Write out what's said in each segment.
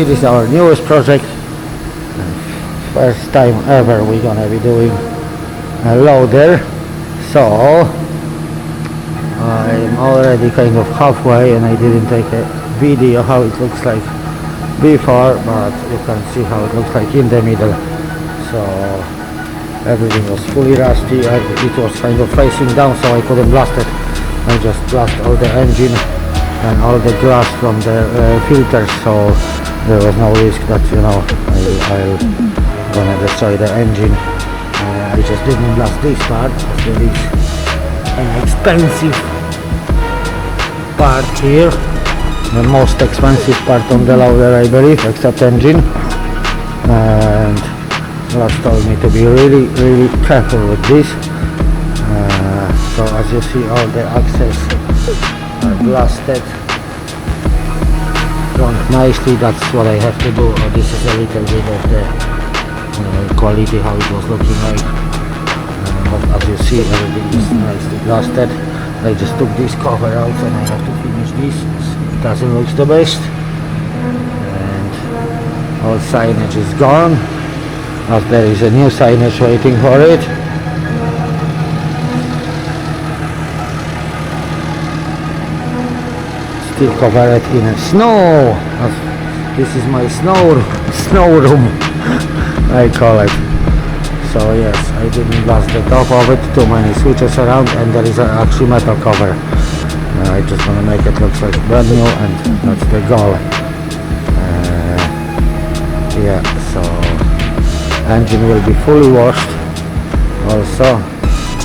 see, this is our newest project. First time ever we're gonna be doing a loader. So I'm already kind of halfway, and I didn't take a video how it looks like before, but you can see how it looks like in the middle. So everything was fully rusty. It was kind of facing down, so I couldn't blast it. I just blast all the engine and all the glass from the filters, so there was no risk that, you know, I'll gonna destroy the engine. I just didn't blast this part. There is an expensive part here, the most expensive part on the loader, I believe, except engine. And Ross told me to be really careful with this. So as you see, all the axles are blasted. Run nicely, that's what I have to do. This is a little bit of the quality, how it was looking like. But as you see, everything is nicely blasted. I just took this cover out and I have to finish this. It doesn't look the best. And all signage is gone, as there is a new signage waiting for it. Still covered in snow. This is my snow room, I call it. So yes, I didn't blast the top of it, too many switches around, and there is actually metal cover. I just want to make it look like brand new, and that's the goal. Yeah, so engine will be fully washed. Also,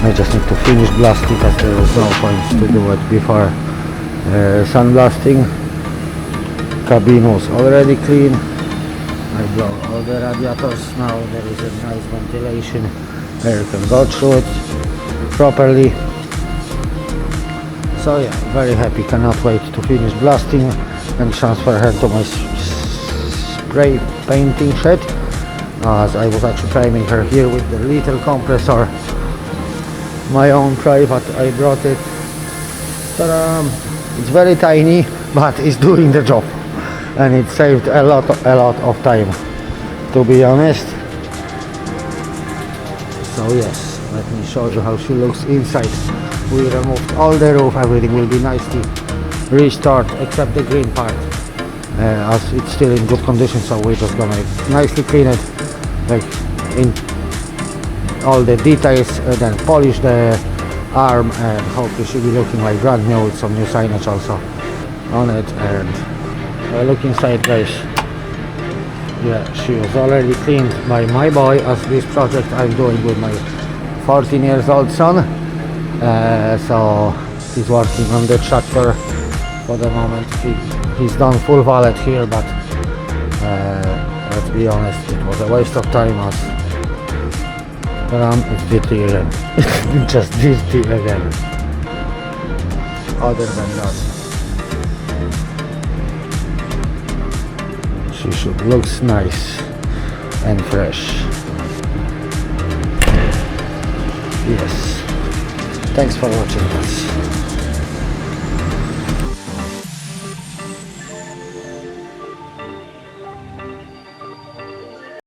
I just need to finish blasting, as there was no point to do it before sandblasting. Cabin was already clean. I blow all the radiators now. There is a nice ventilation. Air can go through it properly. So yeah, very happy. Cannot wait to finish blasting and transfer her to my spray painting shed. As I was actually priming her here with the little compressor, my own private. I brought it. It's very tiny, but it's doing the job, and it saved a lot of time, to be honest. So yes, let me show you how she looks inside. We removed all the roof. Everything will be nicely restored except the green part, as it's still in good condition. So we're just gonna nicely clean it, like in all the details, then polish the arm, and hopefully she'll be looking like brand new with some new signage also on it. And look inside, guys. Yeah, she was already cleaned by my boy, as this project I'm doing with my 14 years old son. So he's working on the tractor for the moment. He's done full valet here, but let's be honest, it was a waste of time, as it's dirty again. Just dirty again. Other than that, she looks nice and fresh. Yes. Thanks for watching, guys.